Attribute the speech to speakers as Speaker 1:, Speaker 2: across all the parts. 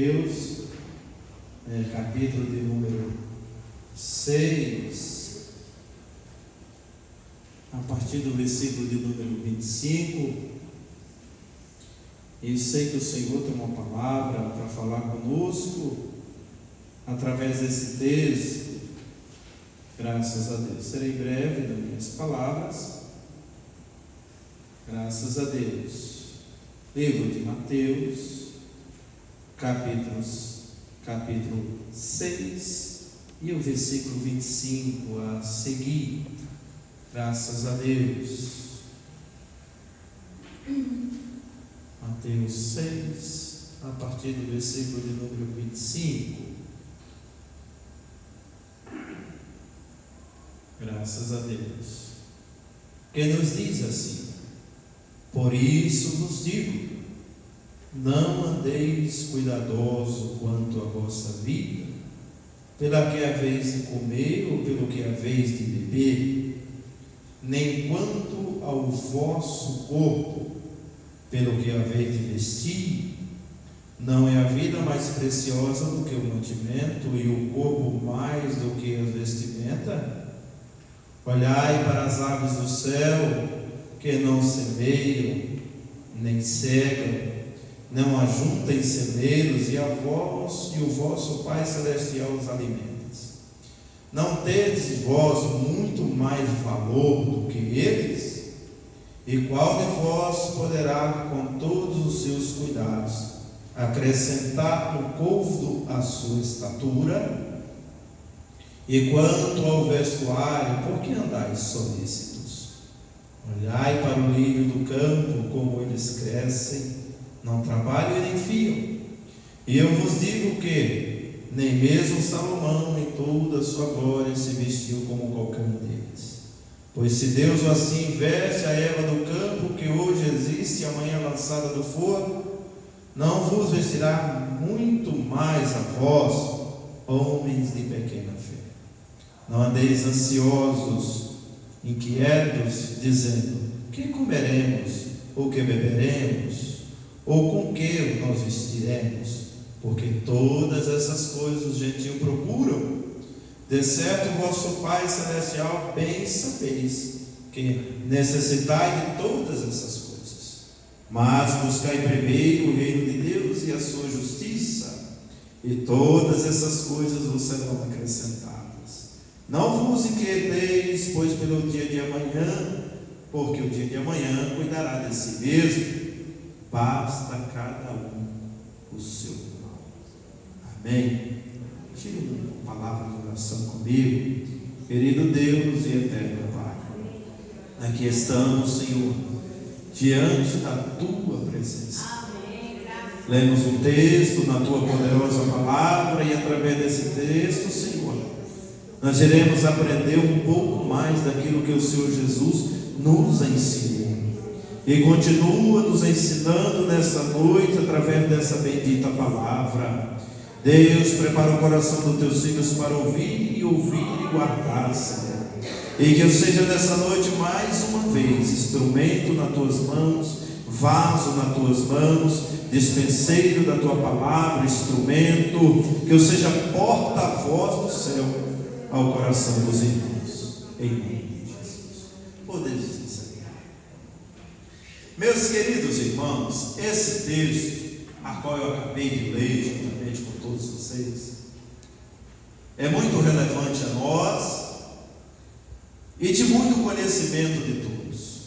Speaker 1: Deus, capítulo de número 6, a partir do versículo de número 25. E sei que o Senhor tem uma palavra para falar conosco através desse texto. Graças a Deus. Serei breve nas minhas palavras. Graças a Deus. Livro de Mateus, capítulo 6 e o versículo 25 a seguir. Graças a Deus. Mateus 6, a partir do versículo de número 25. Graças a Deus. Que nos diz assim: por isso vos digo, não andeis cuidadoso quanto à vossa vida, pela que haveis de comer ou pelo que haveis de beber, nem quanto ao vosso corpo, pelo que haveis de vestir. Não é a vida mais preciosa do que o mantimento, e o corpo mais do que a vestimenta? Olhai para as aves do céu, que não semeiam, nem cegam, não ajuntam em celeiros, e o vosso Pai Celestial os alimenta. Não tendes vós muito mais valor do que eles? E qual de vós poderá, com todos os seus cuidados, acrescentar no côvado a sua estatura? E quanto ao vestuário, por que andais solícitos? Olhai para o lírio do campo, como eles crescem, não trabalham e nem fiam. E eu vos digo que nem mesmo Salomão, em toda a sua glória, se vestiu como qualquer um deles. Pois se Deus assim veste a erva do campo, que hoje existe e amanhã lançada do forno, não vos vestirá muito mais a vós, homens de pequena fé. Não andeis ansiosos, inquietos, dizendo: que comeremos, ou que beberemos, ou com que nós vestiremos? Porque todas essas coisas os gentios procuram. De certo, vosso Pai Celestial bem sabeis que necessitai de todas essas coisas. Mas buscai primeiro o reino de Deus e a sua justiça, e todas essas coisas vos serão acrescentadas. Não vos inquieteis, pois, pelo dia de amanhã, porque o dia de amanhã cuidará de si mesmo. Basta cada um o seu mal. Amém? Tire uma palavra de oração comigo. Querido Deus e eterno Pai, aqui estamos, Senhor, diante da Tua presença. Lemos um texto na Tua poderosa palavra, e através desse texto, Senhor, nós iremos aprender um pouco mais daquilo que o Senhor Jesus nos ensinou. E continua nos ensinando nessa noite, através dessa bendita palavra. Deus, prepara o coração dos teus filhos para ouvir e guardar, Senhor. E que eu seja nessa noite, mais uma vez, instrumento nas tuas mãos, vaso nas tuas mãos, dispenseiro da tua palavra, instrumento, que eu seja porta-voz do céu ao coração dos irmãos, em nome de Jesus. Podemos encerrar. Meus queridos irmãos, esse texto, a qual eu acabei de ler juntamente com todos vocês, é muito relevante a nós e de muito conhecimento de todos.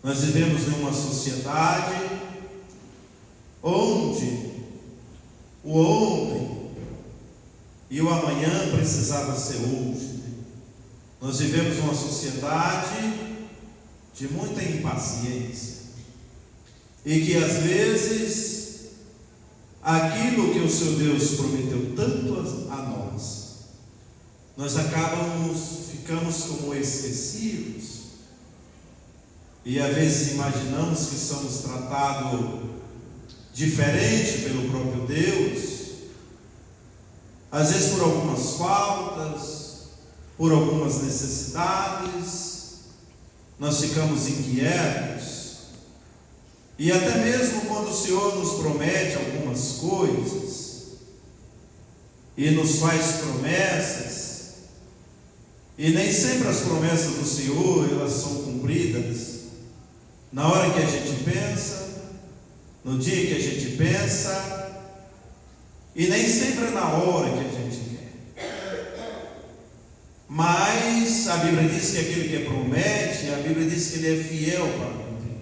Speaker 1: Nós vivemos em uma sociedade onde o ontem e o amanhã precisava ser hoje. Nós vivemos uma sociedade de muita impaciência, e que às vezes aquilo que o seu Deus prometeu tanto a nós ficamos como esquecidos, e às vezes imaginamos que somos tratados diferente pelo próprio Deus, às vezes por algumas faltas, por algumas necessidades. Nós ficamos inquietos, e até mesmo quando o Senhor nos promete alguma algumas coisas e nos faz promessas, e nem sempre as promessas do Senhor elas são cumpridas na hora que a gente pensa, no dia que a gente pensa, e nem sempre é na hora que a gente quer. Mas a Bíblia diz que aquele que promete, a Bíblia diz que ele é fiel para cumprir.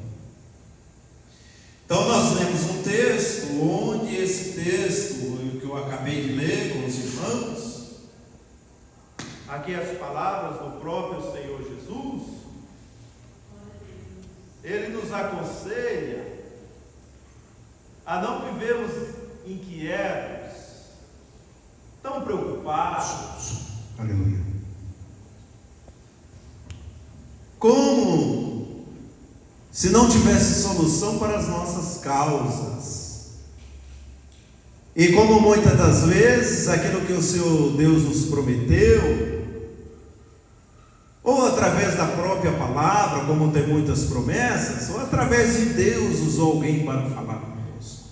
Speaker 1: Então nós lemos um texto, onde esse texto que eu acabei de ler com os irmãos, aqui as palavras do próprio Senhor Jesus, ele nos aconselha a não vivermos inquietos, tão preocupados.
Speaker 2: Aleluia.
Speaker 1: Como se não tivesse solução para as nossas causas. E como muitas das vezes aquilo que o Senhor Deus nos prometeu, ou através da própria palavra, como tem muitas promessas, ou através de Deus usou alguém para falar conosco.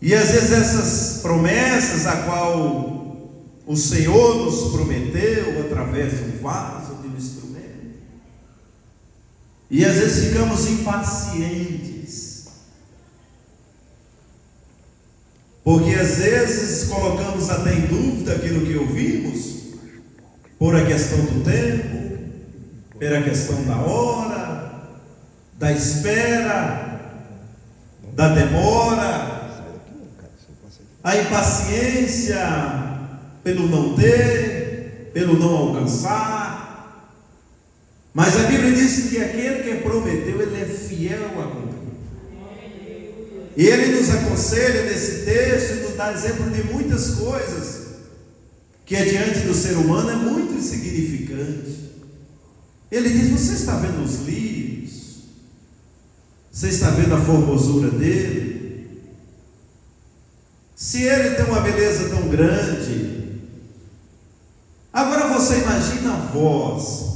Speaker 1: E às vezes essas promessas a qual o Senhor nos prometeu através de um vaso, de um instrumento, e às vezes ficamos impacientes, porque às vezes colocamos até em dúvida aquilo que ouvimos, por a questão do tempo, pela questão da hora, da espera, da demora, a impaciência pelo não ter, pelo não alcançar. Mas a Bíblia diz que aquele que prometeu, ele é fiel a cumprir. E ele nos aconselha nesse texto e nos dá exemplo de muitas coisas que diante do ser humano é muito insignificante. Ele diz: você está vendo os lírios? Você está vendo a formosura dele? Se ele tem uma beleza tão grande, agora você imagina vós,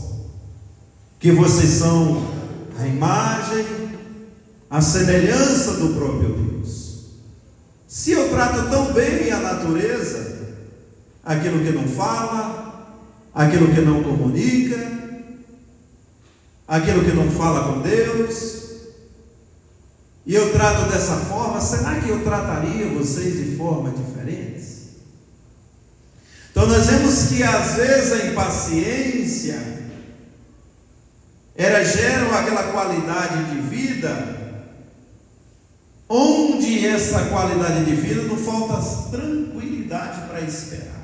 Speaker 1: que vocês são a imagem, a semelhança do próprio Deus. Se eu trato tão bem a natureza, aquilo que não fala, aquilo que não comunica, aquilo que não fala com Deus, e eu trato dessa forma, será que eu trataria vocês de forma diferente? Então nós vemos que às vezes a impaciência gera aquela qualidade de vida, onde essa qualidade de vida não falta tranquilidade para esperar.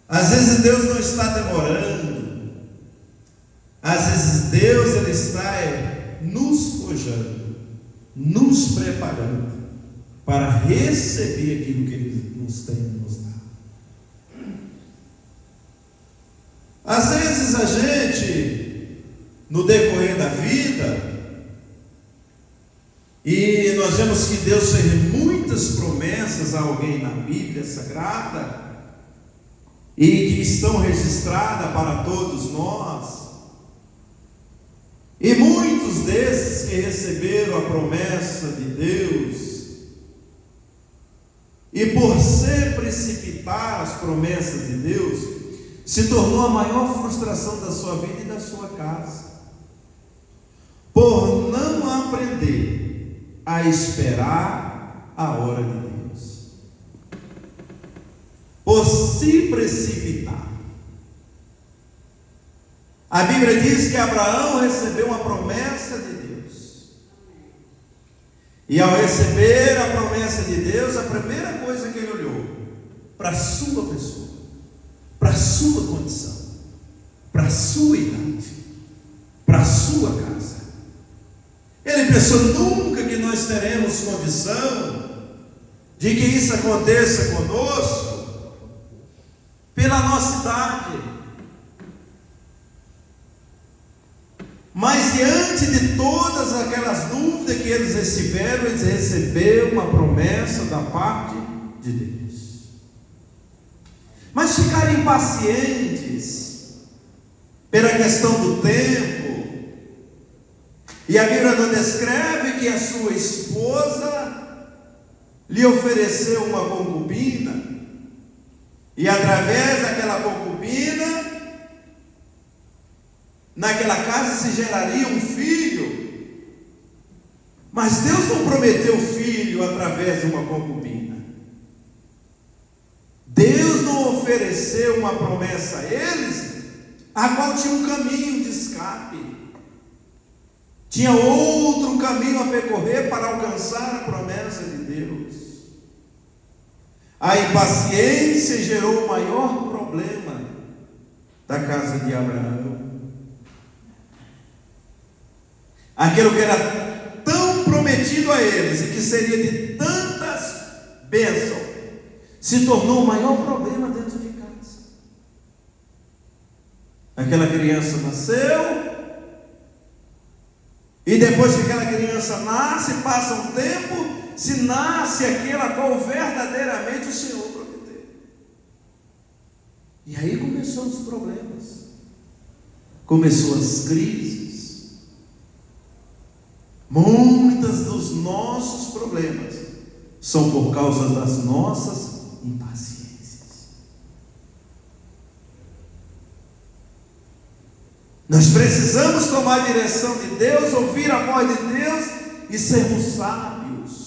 Speaker 1: Às vezes Deus não está demorando, às vezes Deus ele está nos forjando, nos preparando para receber aquilo que Ele nos tem nos dado. Às vezes a gente, no decorrer da vida, e nós vemos que Deus fez muitas promessas a alguém na Bíblia Sagrada, e que estão registradas para todos nós, e muitos desses que receberam a promessa de Deus, e por se precipitar as promessas de Deus, se tornou a maior frustração da sua vida e da sua casa, por não aprender a esperar a hora de Deus, por se precipitar. A Bíblia diz que Abraão recebeu uma promessa de Deus, e ao receber a promessa de Deus, a primeira coisa que ele olhou para a sua pessoa, para a sua condição, para a sua idade, para a sua casa. Ele pensou: nunca que nós teremos condição de que isso aconteça conosco pela nossa idade. Mas diante de todas aquelas dúvidas que eles receberam, eles receberam uma promessa da parte de Deus. Mas ficaram impacientes pela questão do tempo,
Speaker 2: E a Bíblia não descreve que a sua esposa lhe ofereceu uma concubina, e através daquela concubina, naquela casa se geraria um filho. Mas Deus não prometeu filho através de uma concubina. Deus não ofereceu uma promessa a eles, a qual tinha um caminho de escape, tinha outro caminho a percorrer para alcançar a promessa de Deus. A impaciência gerou o maior problema da casa de Abraão. Aquilo que era tão prometido a eles e que seria de tantas bênçãos, se tornou o maior problema dentro de casa. Aquela criança nasceu, e depois que aquela criança nasce, passa um tempo, se nasce aquela qual verdadeiramente o Senhor prometeu. E aí começou os problemas, começou as crises. Muitos dos nossos problemas são por causa das nossas impaciências. Nós precisamos tomar a direção de Deus, ouvir a voz de Deus e sermos sábios.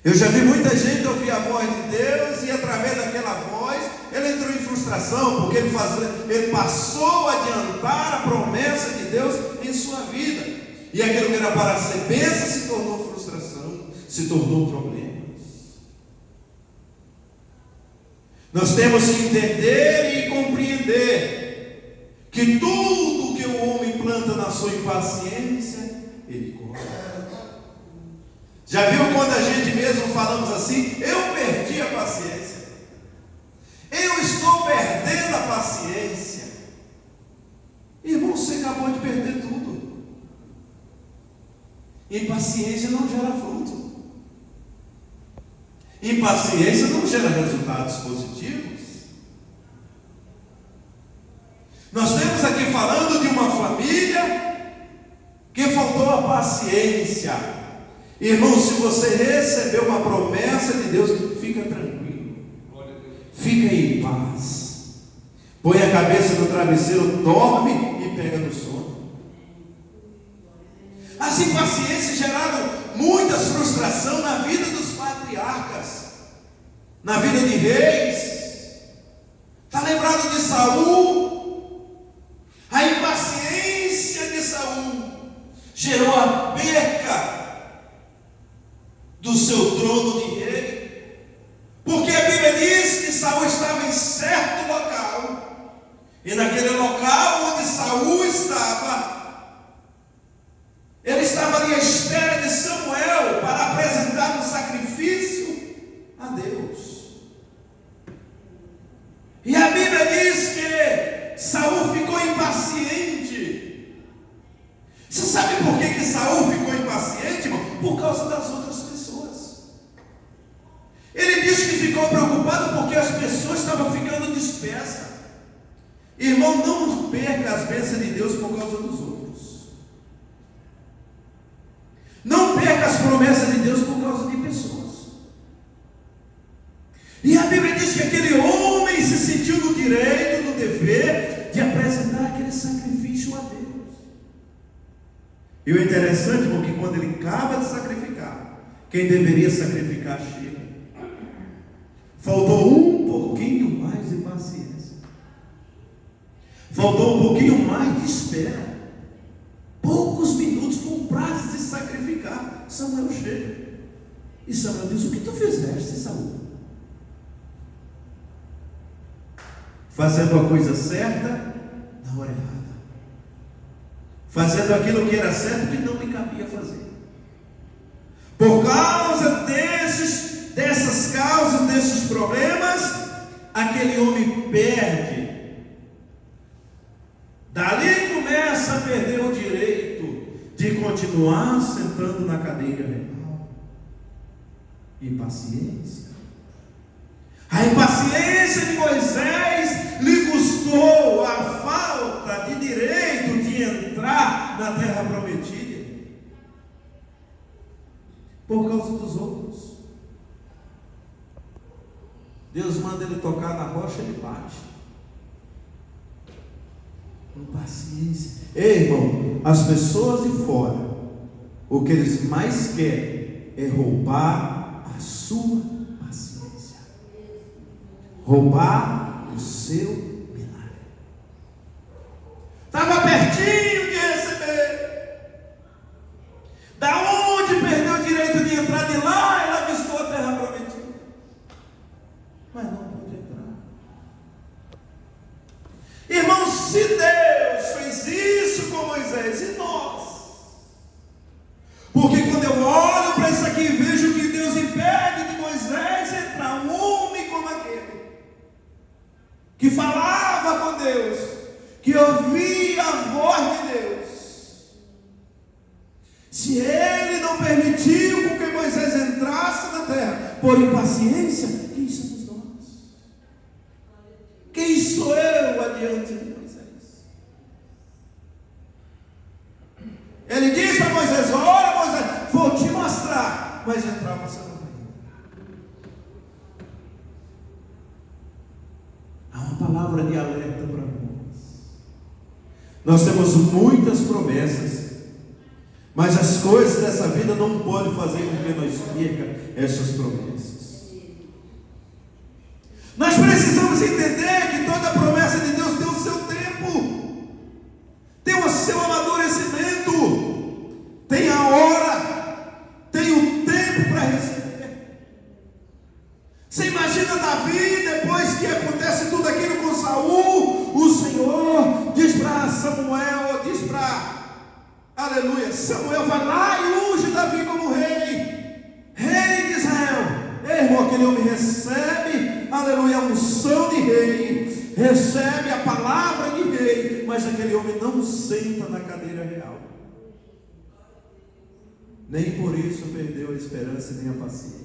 Speaker 2: Eu já vi muita gente ouvir a voz de Deus e através daquela voz ele entrou em frustração, porque ele passou a adiantar a promessa de Deus em sua vida, e aquilo que era para ser bênção se tornou frustração, se tornou problemas. Nós temos que entender e compreender que tudo que o homem planta na sua impaciência, ele colhe. Já viu quando a gente mesmo falamos assim: eu perdi a paciência, eu estou perdendo a paciência? Irmão, você acabou de perder tudo. Impaciência não gera fruto. Impaciência não gera resultados positivos. Nós temos aqui falando de uma família que faltou a paciência. Irmão, se você recebeu uma promessa de Deus, fica tranquilo, fica em paz, põe a cabeça no travesseiro, dorme e pega no sono. As impaciências geraram muitas frustrações na vida dos patriarcas, na vida de reis. Está lembrado de Saul? A impaciência de Saul gerou a perca do seu trono de rei, porque a Bíblia diz que Saul estava em certo local, e naquele local onde Saul estava, ele estava ali à espera de Samuel para apresentar um sacrifício a Deus. E a Bíblia diz que Saul ficou impaciente. Você sabe por que Saul ficou impaciente, irmão? Por causa das outras pessoas. Ele disse que ficou preocupado porque as pessoas estavam ficando dispersas. Irmão, não perca as bênçãos de Deus por causa dos outros. Não perca as promessas de Deus por causa de pessoas. E a Bíblia diz que aquele homem se sentiu no direito, no dever de apresentar aquele sacrifício a Deus. E o interessante é que quando ele acaba de sacrificar, quem deveria sacrificar chega. Faltou um pouquinho mais de paciência, faltou um pouquinho mais de espera. Poucos minutos, foi um prazo de sacrificar. Samuel chega, e Samuel diz: o que tu fizeste, Saul? Fazendo a coisa certa na hora errada, fazendo aquilo que era certo que não me cabia fazer. Por causa dessas causas, desses problemas, aquele homem perde. Dali começa a perder o direito de continuar sentando na cadeira real. Impaciência. A impaciência de Moisés lhe custou a falta de direito de entrar entrar na terra prometida? Por causa dos outros. Deus manda ele tocar na rocha, ele bate. Com paciência. Ei, irmão, as pessoas de fora, o que eles mais querem é roubar a sua paciência, roubar o seu milagre. Estava pertinho de receber. Da onde perdeu o direito de entrar de lá, ela avistou a terra prometida, mas não pôde entrar. Irmãos, se Deus fez isso com Moisés, e nós? Porque quando eu olho para isso aqui e vejo que Deus impede de Moisés entrar, um homem como aquele, que falava com Deus, que ouvia a voz de Deus, se ele não permitiu com que Moisés entrasse na terra por impaciência, quem somos nós? Quem sou eu adiante de Moisés? Ele disse a Moisés: olha, Moisés, vou te mostrar, mas entrar você não vai. Há uma palavra de alerta para nós. Nós temos muitas promessas, mas as coisas dessa vida não podem fazer com que nós percamos essas promessas. Nós precisamos entender que toda promessa de Deus tem o seu tempo, tem o seu amadurecimento, tem a hora, tem o tempo para receber. Você imagina Davi, depois que acontece tudo aquilo com Saul, o Senhor diz para Samuel, diz para, aleluia, Samuel vai lá e unge Davi como rei de Israel. Ei, irmão, aquele homem recebe, aleluia, a unção de rei, recebe a palavra de rei, mas aquele homem não senta na cadeira real. Nem por isso perdeu a esperança nem a paciência.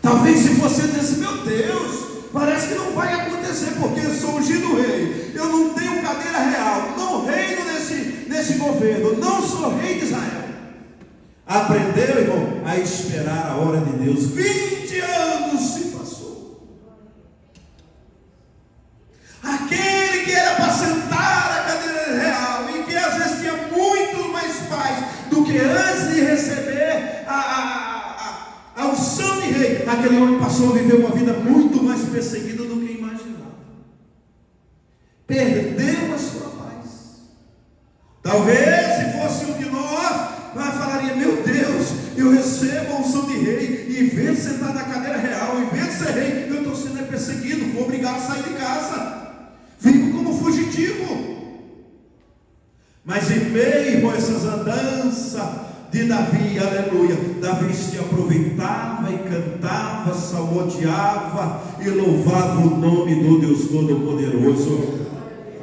Speaker 2: Talvez se você disse: meu Deus, parece que não vai acontecer, porque eu sou ungido rei, eu não tenho cadeira real, não reino nesse governo, não sou rei de Israel. Aprendeu, irmão, a esperar a hora de Deus. 20 anos se passou. Aquele que era para sentar na cadeira real e que às vezes tinha muito mais paz do que antes de receber a unção de rei, aquele homem passou a viver uma vida muito mais perseguida do que imaginava. Perdeu a sua paz. Talvez se fosse um de nós, falaria: meu Deus, eu recebo a unção de rei, e em vez de sentar na cadeira real, em vez de ser rei, eu estou sendo perseguido, vou obrigado a sair de casa, vivo como fugitivo. Mas em meio a essas andanças de Davi, aleluia, Davi se aproveitava e cantava, salmodiava e louvava o nome do Deus Todo-Poderoso.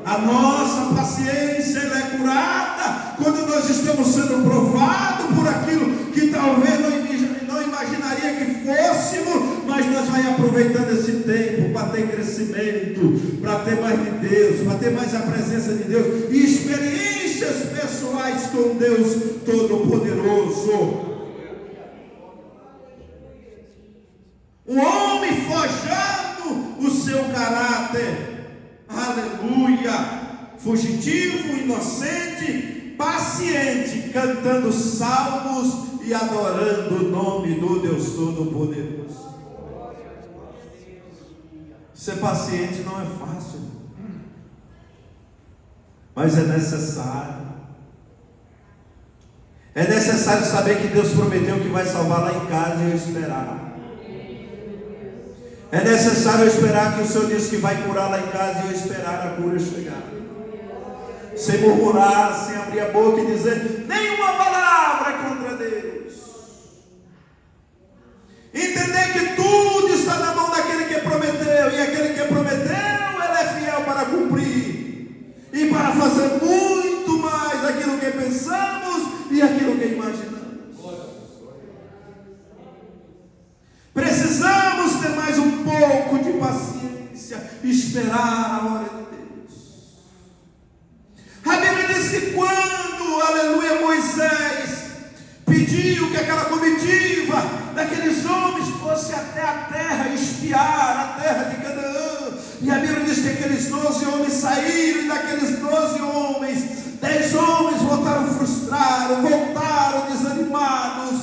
Speaker 2: A nossa paciência ela é curada quando nós estamos sendo provados por aquilo que talvez não imaginaria que fôssemos, mas nós vamos aproveitando esse tempo para ter crescimento, para ter mais de Deus, para ter mais a presença de Deus e experiências pessoais com Deus Todo-Poderoso. Um homem forjando o seu caráter, aleluia, fugitivo, inocente, paciente, cantando salmos e adorando o nome do Deus Todo-Poderoso. Ser paciente não é fácil, mas é necessário. É necessário saber que Deus prometeu que vai salvar lá em casa e eu esperar. É necessário esperar que o Senhor disse que vai curar lá em casa e eu esperar a cura chegar. Sem murmurar, sem abrir a boca e dizer nenhuma palavra contra Deus. Entender que tudo está na mão daquele que prometeu, e aquele que prometeu, ele é fiel para cumprir e para fazer muito mais aquilo que pensamos e aquilo que imaginamos. Precisamos ter mais um pouco de paciência, esperar a hora de Deus. saíram, e daqueles 12 homens, 10 homens voltaram frustrados, voltaram desanimados,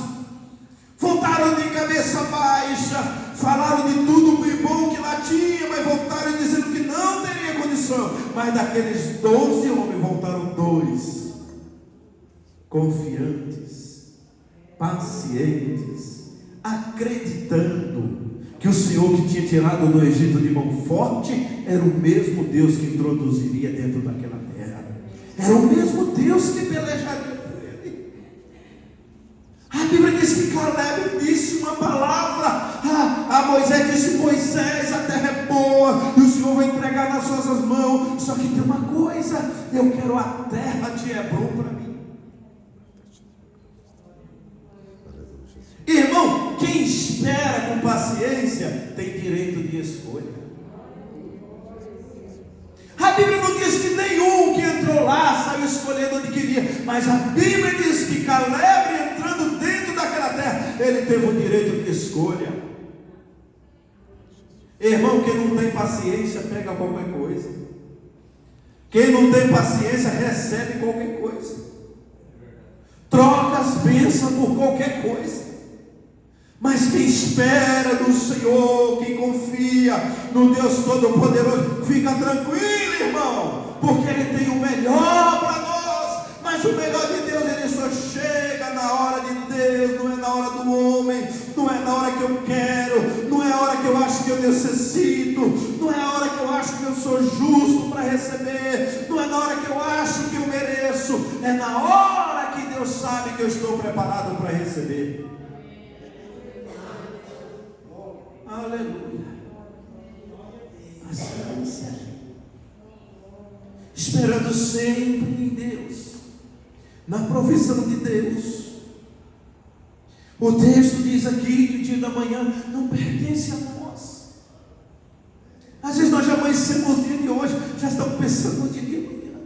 Speaker 2: voltaram de cabeça baixa, falaram de tudo de bom que lá tinha, mas voltaram dizendo que não teria condição. Mas daqueles 12 homens voltaram 2 confiantes, pacientes, acreditando que o Senhor que tinha tirado do Egito de mão forte era o mesmo Deus que introduziria dentro daquela terra, era o mesmo Deus que pelejaria por ele. A Bíblia diz que Caleb disse uma palavra a Moisés, disse: Moisés, a terra é boa e o Senhor vai entregar nas suas mãos, só que tem uma coisa, eu quero a terra de Hebrom para mim. Irmão, quem espera com paciência tem direito de escolha. A Bíblia não diz que nenhum que entrou lá saiu escolhendo onde queria, mas a Bíblia diz que Caleb, entrando dentro daquela terra, ele teve o direito de escolha. Irmão, quem não tem paciência pega qualquer coisa. Quem não tem paciência recebe qualquer coisa, troca as bênçãos por qualquer coisa. Mas quem espera no Senhor, quem confia no Deus Todo-Poderoso, fica tranquilo, irmão, porque Ele tem o melhor para nós. Mas o melhor de Deus, Ele só chega na hora de Deus, não é na hora do homem, não é na hora que eu quero, não é a hora que eu acho que eu necessito, não é a hora que eu acho que eu sou justo para receber, não é na hora que eu acho que eu mereço, é na hora que Deus sabe que eu estou preparado para receber. Aleluia. Paciência. Esperando sempre em Deus, na provisão de Deus. O texto diz aqui que o dia da manhã não pertence a nós. Às vezes nós já amanhecemos o dia de hoje, já estamos pensando no dia de amanhã.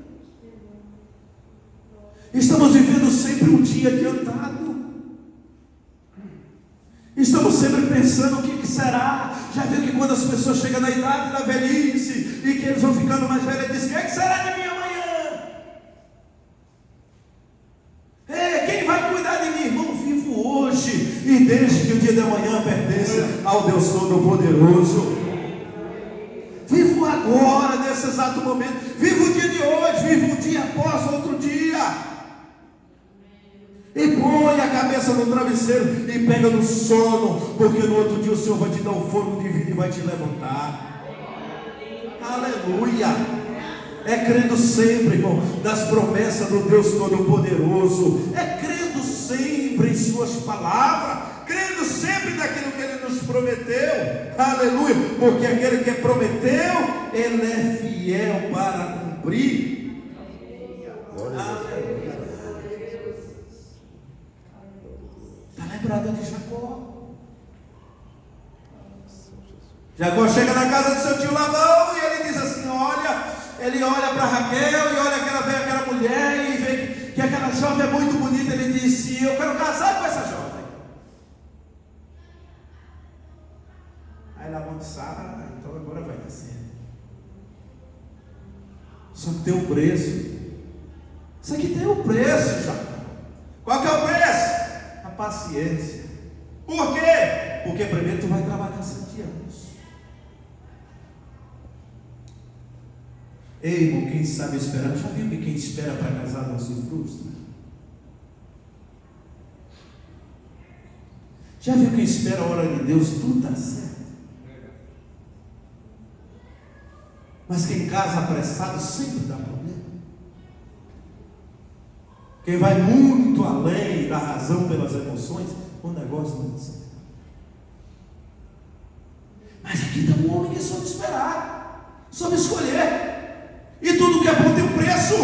Speaker 2: Estamos vivendo sempre um dia adiantado. Estamos sempre pensando o que será. Já viu que quando as pessoas chegam na idade da velhice e que eles vão ficando mais velhos, eles dizem: o que será de mim amanhã? Quem vai cuidar de mim? Irmão, vivo hoje e deixe que o dia de amanhã pertença ao Deus Todo-Poderoso. Vivo agora, nesse exato momento. Vivo o dia de hoje, vivo um dia após outro dia. E põe a cabeça no travesseiro e pega no sono, porque no outro dia o Senhor vai te dar um fogo de vida e vai te levantar. Aleluia. É crendo sempre, irmão, nas promessas do Deus Todo-Poderoso. É crendo sempre em suas palavras, crendo sempre naquilo que Ele nos prometeu. Aleluia. Porque aquele que prometeu, Ele é fiel para cumprir. Aleluia. Lembrada de Jacó. Jacó chega na casa do seu tio Labão e ele diz assim: ele olha para Raquel e olha aquela mulher e vê que aquela jovem é muito bonita. Ele disse: eu quero casar com essa jovem. Aí Labão disse: então agora vai dar certo. Só que tem um preço. Isso aqui tem um preço, Jacó. Qual que é o preço? Paciência. Por quê? Porque primeiro tu vai trabalhar 7 anos. Ei, irmão, quem sabe esperar, já viu que quem espera para casar não se frustra? Já viu quem espera a hora de Deus, tudo dá certo? Mas quem casa apressado sempre dá problema. Quem vai muito além da razão pelas emoções, o negócio não é certo. Mas aqui está um homem que soube esperar, soube escolher, e tudo que é bom tem um preço.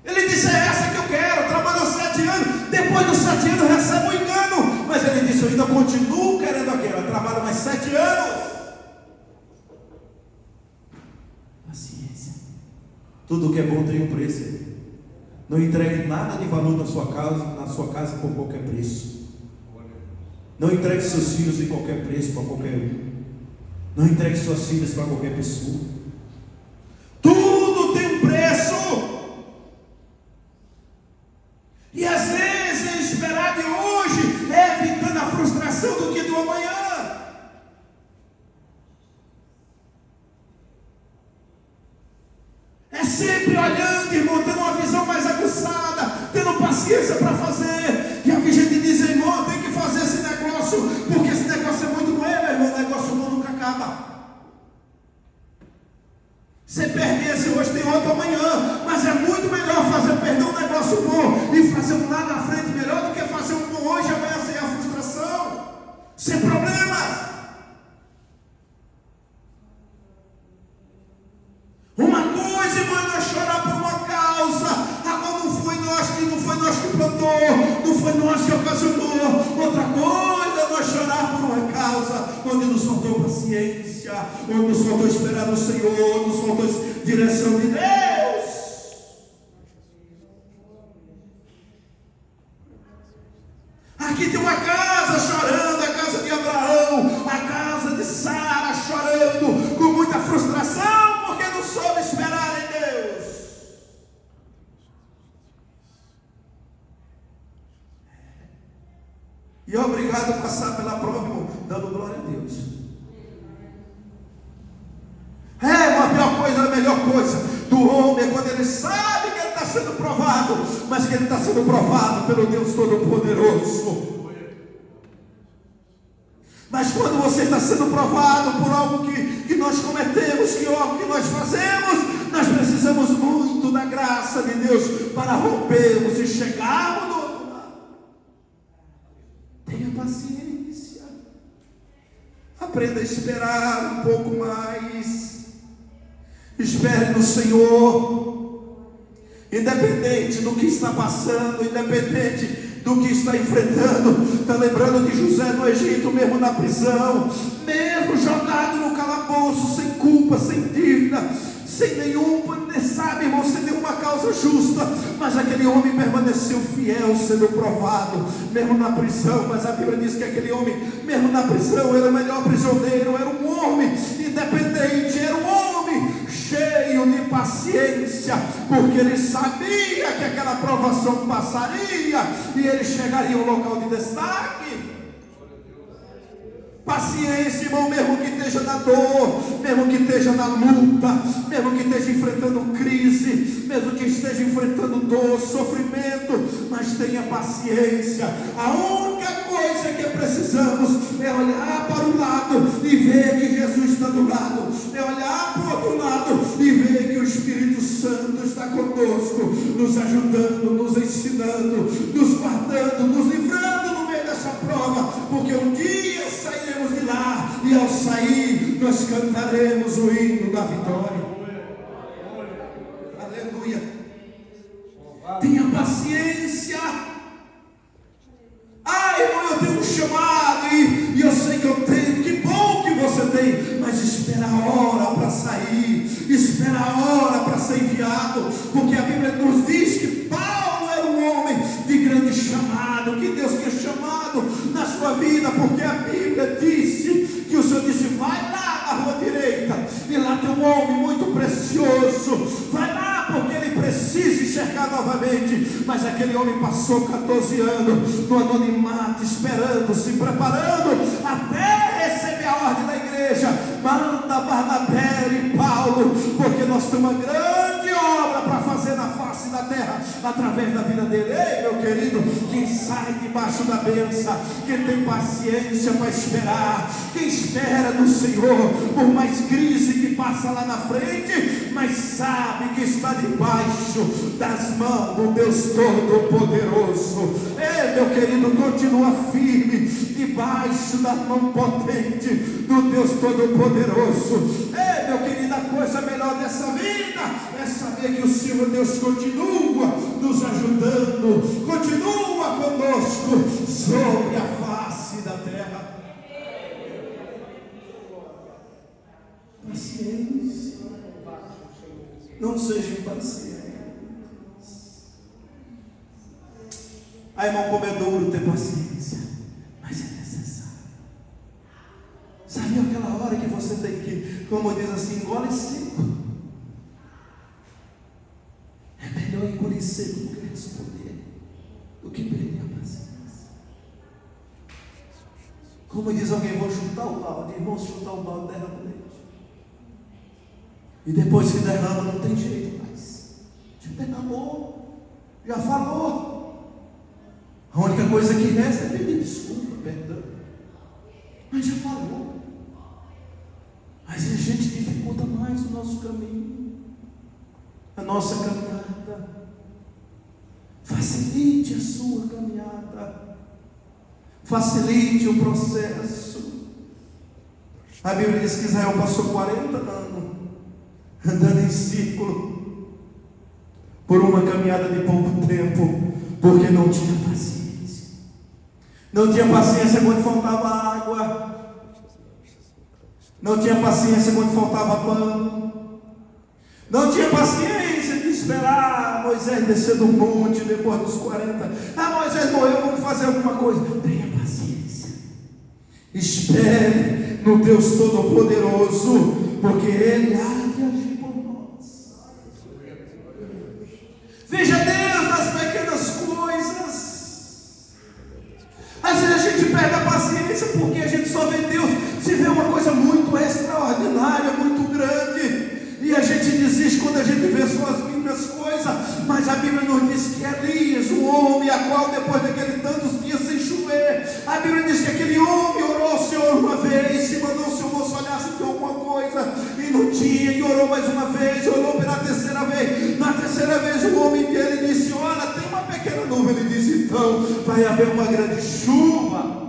Speaker 2: Ele disse: é essa que eu quero. Trabalhou 7 anos, depois dos 7 anos recebe um engano, mas ele disse: eu ainda continuo querendo aquela. Trabalho mais 7 anos. Paciência. Tudo que é bom tem um preço. Não entregue nada de valor na sua casa por qualquer preço. Não entregue seus filhos de qualquer preço para qualquer um. Não entregue suas filhas para qualquer pessoa. E às vezes esperar de hoje é evitando a frustração do que do amanhã. É sempre olhando, irmão, tendo uma visão mais aguçada, tendo paciência para fazer. E a gente diz, irmão, tem que fazer esse negócio, porque esse negócio é muito bom, meu irmão, o negócio bom nunca acaba. Você perde esse hoje, tem outro amanhã, mas é muito melhor perder um negócio bom e fazer um lá na frente melhor do que fazer um bom hoje e amanhã sem a frustração, sem problemas. Uma coisa, irmão, é nós chorar por uma causa. Agora não foi nós que plantou, não foi nós que ocasionou. Outra coisa é nós chorar por uma causa onde nos faltou paciência, onde nos faltou esperar no Senhor, onde nos faltou direção de Deus. Aqui tem uma casa chorando, a casa de Abraão, a casa de Sara chorando, com muita frustração, porque não soube esperar em Deus. E é obrigado a passar pela prova, irmão, dando glória a Deus. A pior coisa, a melhor coisa do homem é quando ele sabe que ele está sendo provado, mas que ele está sendo provado pelo Deus Todo-Poderoso. Mas quando você está sendo provado por algo que nós cometemos, que algo que nós fazemos, nós precisamos muito da graça de Deus para rompermos e chegarmos do outro lado. Tenha paciência. Aprenda a esperar um pouco mais. Espere no Senhor, independente do que está passando, independente do que está enfrentando. Está lembrando de José no Egito, mesmo na prisão, mesmo jogado no calabouço, sem culpa, sem dívida, sem nenhuma, sabe, irmão, sem nenhuma causa justa, mas aquele homem permaneceu fiel, sendo provado, mesmo na prisão. Mas a Bíblia diz que aquele homem, mesmo na prisão, era o melhor prisioneiro, era um homem independente, era um homem cheio de paciência, porque ele sabia que aquela provação passaria e ele chegaria ao local de destaque. Paciência, irmão, mesmo que esteja na dor, mesmo que esteja na luta, mesmo que esteja enfrentando crise, mesmo que esteja enfrentando dor, sofrimento, mas tenha paciência. A única coisa que precisamos é olhar para o lado e ver que Jesus está do lado, é olhar para o outro lado e ver que o Espírito Santo está conosco, nos ajudando, nos ensinando, nos guardando, nos livrando no meio dessa prova, porque um dia sairemos de lá e ao sair nós cantaremos o hino da vitória. Aleluia. Tenha paciência. Irmão, eu tenho um chamado e eu sei que eu tenho. Que bom que você tem, mas espera a hora para sair, espera a hora para ser enviado, porque a Bíblia nos diz que Paulo era um homem de grande chamado, que Deus tinha chamado na sua vida, porque a Bíblia disse que o Senhor disse: vai lá na rua direita e lá tem um homem muito precioso, vai lá porque ele precisa enxergar novamente. Mas aquele homem passou 14 anos no anonimato, esperando, se preparando até receber a ordem da igreja. Manda Barnabé e Paulo, porque nós temos uma grande obra para fazer na face da terra através da vida dele. Ei, meu querido, quem sai debaixo da bênção, quem tem paciência para esperar, quem espera no Senhor, por mais crise que passa lá na frente, mas sabe que está debaixo das mãos do Deus Todo-Poderoso. Ei, meu querido, continua firme debaixo da mão potente do Deus Todo-Poderoso. Ei, meu querido, a coisa melhor dessa vida é saber que o Senhor Deus continua nos ajudando, continua conosco sobre a face da terra. Paciência. Não seja impaciente. Irmão, como é duro ter paciência, mas é necessário. Sabe aquela hora que você tem que, como diz assim, engole seco? É melhor engolir seco do que responder. do que perder a paciência. Como diz alguém, vou chutar o balde. Irmão, chutar o balde, derrama o leite. E depois que derrama, não tem jeito mais. Já derramou, já falou. A única coisa que resta é pedir desculpa, perdão. Mas já falou. Mas a gente dificulta mais o nosso caminho, a nossa caminhada. Facilite a sua caminhada. Facilite o processo. A Bíblia diz que Israel passou 40 anos andando em círculo por uma caminhada de pouco tempo, porque não tinha paciência. Não tinha paciência quando faltava água. Não tinha paciência quando faltava pão. Não tinha paciência de esperar Moisés descer do monte depois dos 40. Moisés morreu, vamos fazer alguma coisa. Tenha paciência. Espere no Deus Todo-Poderoso, porque Ele há de agir por nós. Veja Deus nas pequenas coisas. Às vezes a gente perde a paciência porque a gente só vê Deus se vê uma coisa muito extraordinária, muito grande, e a gente desiste quando a gente vê só as mínimas coisas. Mas a Bíblia nos diz que Elias, um homem a qual depois daquele tantos dias sem chover, a Bíblia diz que aquele homem orou ao Senhor uma vez, e mandou o seu moço olhar se tinha alguma coisa, e não tinha, e orou mais uma vez, orou pela terceira vez. Na terceira vez o homem dele disse: olha, tem uma pequena nuvem. Ele disse: então vai haver uma grande chuva.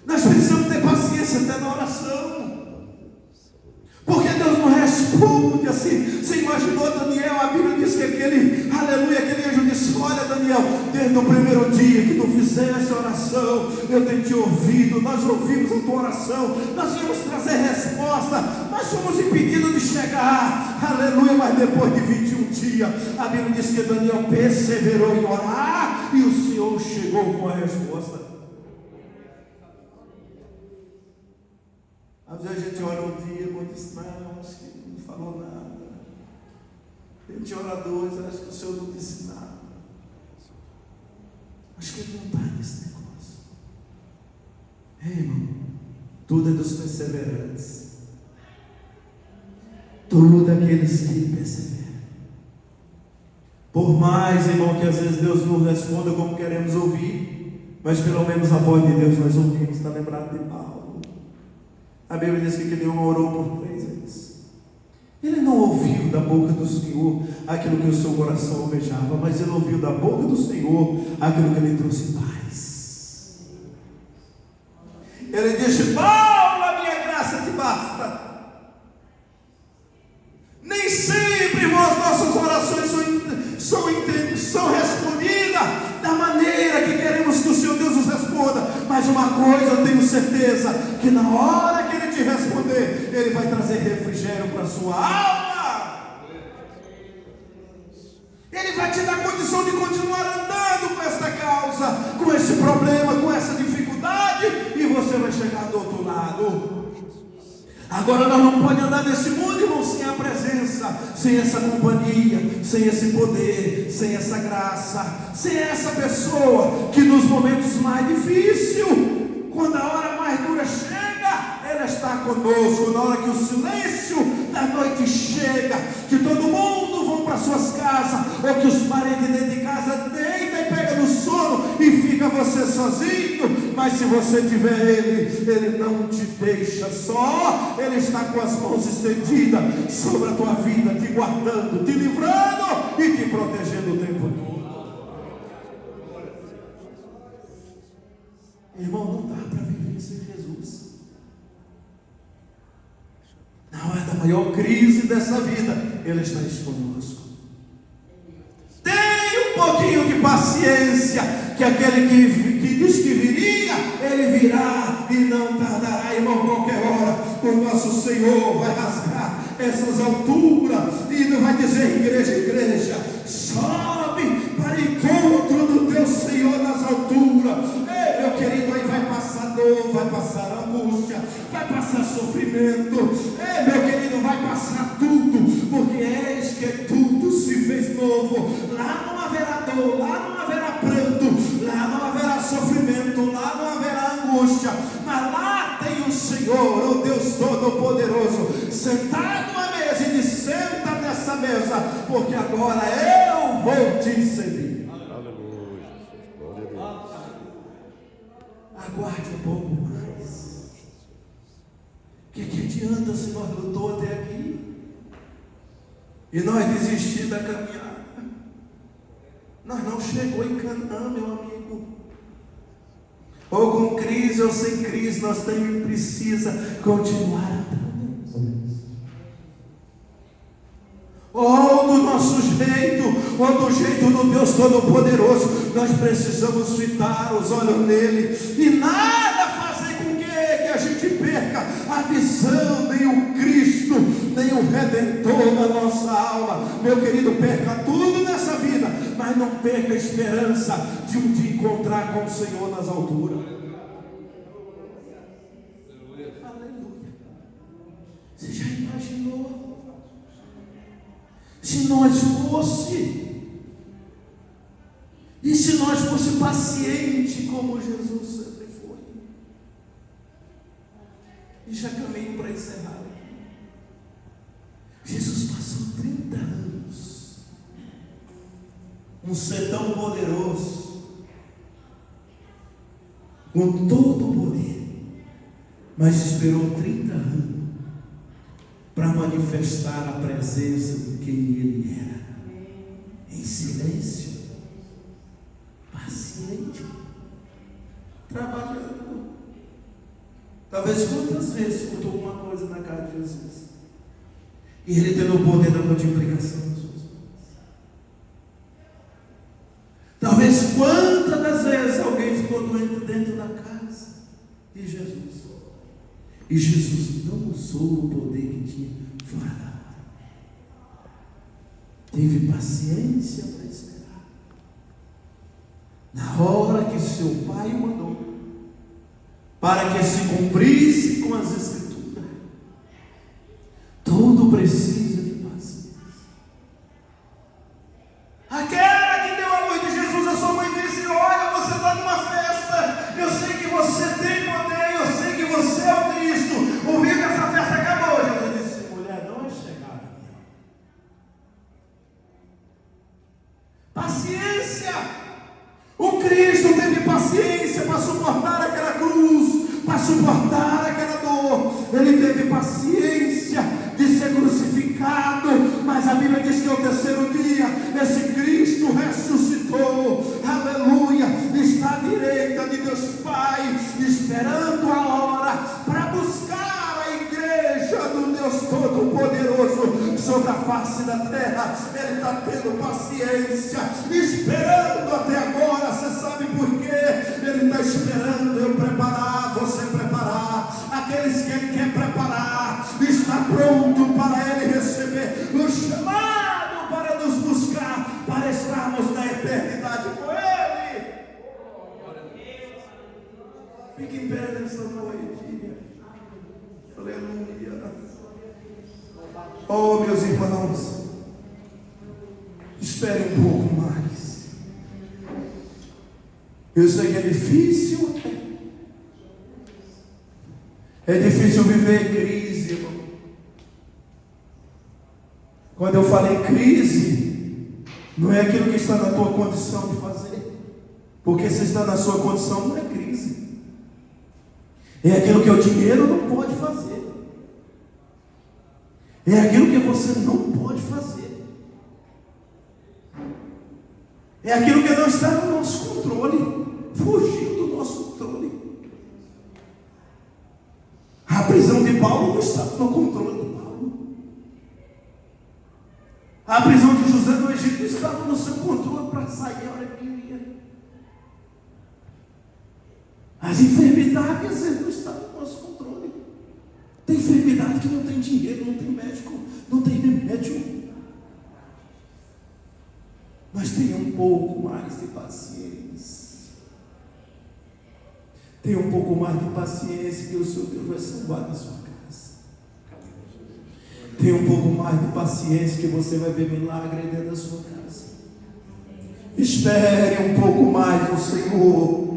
Speaker 2: Nós precisamos ter paciência até na oração, porque Deus não responde assim. Você imaginou Daniel? A Bíblia diz que aquele anjo disse: olha Daniel, desde o primeiro dia que tu fizeste a oração, eu tenho te ouvido, nós ouvimos a tua oração, nós íamos trazer resposta, nós fomos impedidos de chegar, mas depois de 21 dias, a Bíblia diz que Daniel perseverou em orar, e o Senhor chegou com a resposta. Às vezes a gente ora um dia, irmão diz: não, acho que não falou nada. A gente ora dois, acho que o Senhor não disse nada. Acho que ele não está nesse negócio. Irmão, tudo é dos perseverantes. Tudo aqueles que perseveram. Por mais, irmão, que às vezes Deus não responda como queremos ouvir, mas pelo menos a voz de Deus nós ouvimos. Está lembrado de Paulo? A Bíblia diz que aquele homem orou por 3 vezes. Ele não ouviu da boca do Senhor aquilo que o seu coração almejava, mas ele ouviu da boca do Senhor aquilo que lhe trouxe paz. Ele disse: Paulo, a minha graça te basta. Nem sempre, irmãos, nossas orações são respondidas da maneira que queremos que o Senhor Deus nos responda. Mas uma coisa eu tenho certeza, que na hora que Ele te responder, Ele vai trazer refrigério para a sua alma. Ele vai te dar condição de continuar andando com esta causa, com esse problema, com essa dificuldade, e você vai chegar do outro lado. Agora nós não podemos andar nesse mundo, irmão, sem a presença, sem essa companhia, sem esse poder, sem essa graça, sem essa pessoa que nos momentos mais difíceis, quando a hora mais dura chega, ela está conosco. Na hora que o silêncio da noite chega, que todo mundo vão para suas casas, ou que os parentes dentro de casa deitam e pegam no sono e fica você sozinho. Mas se você tiver Ele não te deixa só. Ele está com as mãos estendidas sobre a tua vida, te guardando, te livrando e te protegendo o tempo todo. Irmão, não dá para viver sem Jesus. Na hora da maior crise dessa vida, Ele está conosco. Tenha um pouquinho de paciência, que aquele que diz que viria, Ele virá e não tardará. Irmão, qualquer hora o nosso Senhor vai rasgar essas alturas e não vai dizer: igreja, sobe para encontro do teu Senhor nas alturas. Ei, meu querido, aí vai passar dor, vai passar angústia, vai passar sofrimento. Ei, meu querido, vai passar tudo, porque eis que tudo se fez novo. Lá não haverá dor, lá não haverá pranto, Todo-Poderoso sentado à mesa e diz: senta nessa mesa, porque agora eu vou te servir.
Speaker 3: Aleluia. Glória a Deus.
Speaker 2: Aguarde um pouco mais. O que adianta se nós lutou até aqui e nós desistimos da caminhada? Nós não chegou em Canaã, meu amigo. Ou com crise ou sem crise, nós precisa continuar andando. Ou do nosso jeito, ou do jeito do Deus Todo-Poderoso, nós precisamos fitar os olhos nele e nada fazer com que a gente perca a visão, nem o Cristo, nem o Redentor da nossa alma. Meu querido, perca tudo nessa vida, mas não perca a esperança de um dia encontrar com o Senhor nas alturas. Aleluia. Você já imaginou? Se nós fosse paciente como Jesus sempre foi. E já caminho para encerrar aqui. Jesus passou 30 anos, um ser tão poderoso, com todo o poder, mas esperou 30 anos para manifestar a presença de quem ele era, em silêncio, paciente, trabalhando. Talvez quantas vezes faltou alguma coisa na casa de Jesus, e ele tendo o poder da multiplicação das suas mãos. Talvez quantas das vezes alguém ficou doente dentro da casa de Jesus, e Jesus não usou o poder que tinha fora da hora. Teve paciência para esperar. Na hora que seu pai o mandou, para que se cumprisse com as Escrituras. Tudo precisa de paciência. Aquela que deu a luz de Jesus, a sua mãe disse: olha, você está numa festa, eu sei que você tem poder, eu sei que você é o Cristo. Ouviu que essa festa acabou? Jesus disse: mulher, não é chegada a minha hora. Paciência. O Cristo teve paciência para suportar aquela cruz, para suportar aquela dor. Ele teve paciência de ser crucificado, mas a Bíblia diz que ao terceiro dia esse Cristo ressuscitou. Aleluia. Está à direita de Deus Pai, esperando a hora para buscar a igreja do Deus Todo-Poderoso sobre a face da terra. Ele está tendo paciência, esperando até agora. Você sabe por quê? Ele está esperando eu preparar, você preparar. Aqueles que ele quer preparar, está pronto para ele receber o chamado para nos buscar, para estarmos na eternidade com ele. Fique em pé nessa noite. Aleluia. Oh, meus irmãos, espere um pouco mais. Eu sei que é difícil. É difícil viver em crise, irmão. Quando eu falei crise, não é aquilo que está na tua condição de fazer. Porque se está na sua condição, não é crise. É aquilo que o dinheiro não pode fazer. É aquilo que você não pode fazer. É aquilo que não está no nosso controle. Fugiu do nosso controle. A prisão de Paulo não estava no controle de Paulo. A prisão de José no Egito estava no seu controle para sair a hora que ia. As enfermidades não estavam no nosso controle. Tem enfermidade que não tem dinheiro, não tem médico, não tem remédio. Mas tenha um pouco mais de paciência. Tenha um pouco mais de paciência, que o seu Deus vai salvar na sua casa. Tenha um pouco mais de paciência, que você vai ver milagre dentro da sua casa. Espere um pouco mais no Senhor.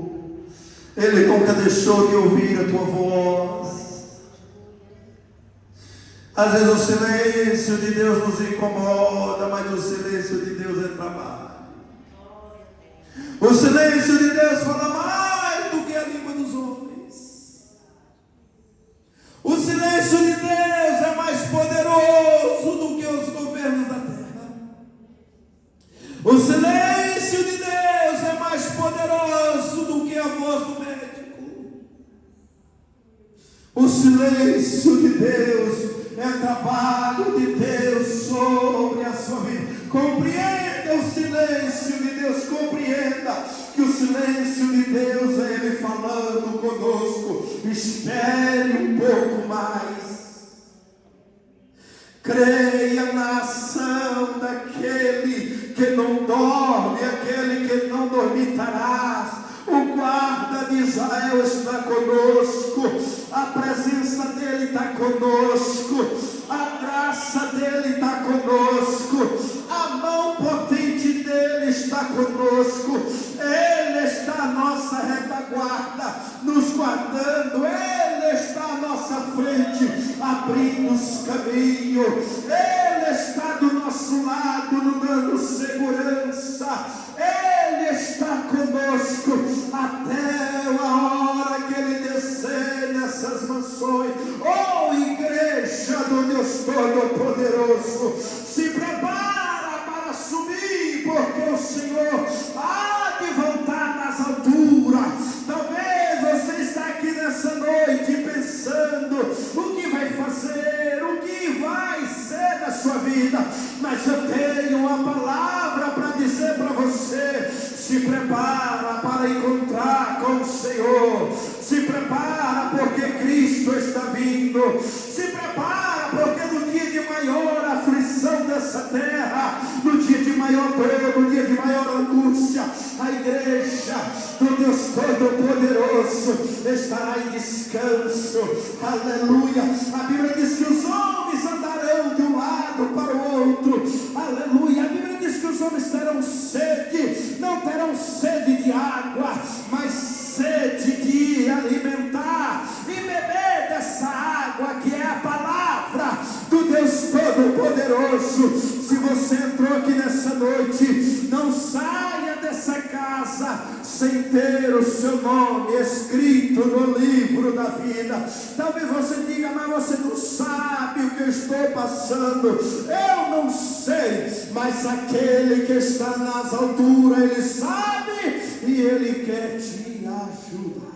Speaker 2: Ele nunca deixou de ouvir a tua voz. Às vezes o silêncio de Deus nos incomoda, mas o silêncio de Deus é trabalho. O silêncio de Deus fala mais do que a língua dos homens. O silêncio de Deus é mais poderoso do que os governos da terra. O silêncio de Deus é mais poderoso do que a voz do médico. O silêncio de Deus é trabalho de Deus sobre a sua vida. Compreenda o silêncio de Deus, compreenda que o silêncio de Deus é Ele falando conosco. Espere um pouco mais. Creia na ação daquele que não dorme, aquele que não dormitarás. O guarda de Israel está conosco, a presença dele está conosco, a graça dele está conosco, a mão potente dele está conosco, ele está à nossa retaguarda, nos guardando, ele está à nossa frente, abrindo os caminhos, ele está do nosso lado, nos dando segurança, ele está conosco até a hora que ele descer nessas mansões. Oh, igreja do Deus Todo-Poderoso, se prepara para subir, porque o Senhor há de voltar nas alturas. Talvez você está aqui nessa noite pensando o que vai fazer, o que vai ser da sua vida, mas eu tenho uma palavra para dizer para você. Se prepara para encontrar com o Senhor. Se prepara porque Cristo está vindo. Se prepara porque no dia de maior aflição dessa terra, no dia de maior dor, no dia de maior angústia, a igreja do Deus Todo-Poderoso estará em descanso. Aleluia. A Bíblia diz que os homens andarão de um lado para o outro. Aleluia. A Bíblia diz que os homens terão sede, não terão sede de água, mas sede de alimentar e beber dessa água que é a palavra do Deus Todo-Poderoso. Se você entrou aqui nessa noite, não saia dessa casa sem ter o seu nome escrito no livro da vida. Talvez você diga, mas você não sabe o que eu estou passando. Eu não sei, mas aquele que está nas alturas, ele sabe e ele quer te ajudar.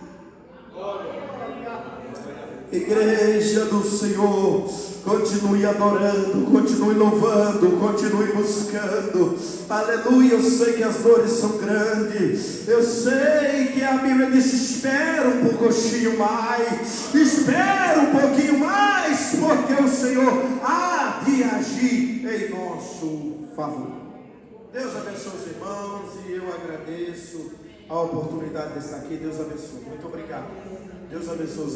Speaker 2: Igreja do Senhor, continue adorando, continue louvando, continue buscando. Aleluia. Eu sei que as dores são grandes, eu sei que a Bíblia diz: espera um pouquinho mais, espera um pouquinho mais, porque o Senhor há de agir em nosso favor. Deus abençoe os irmãos e eu agradeço a oportunidade de estar aqui. Deus abençoe. Muito obrigado. Deus abençoe os irmãos.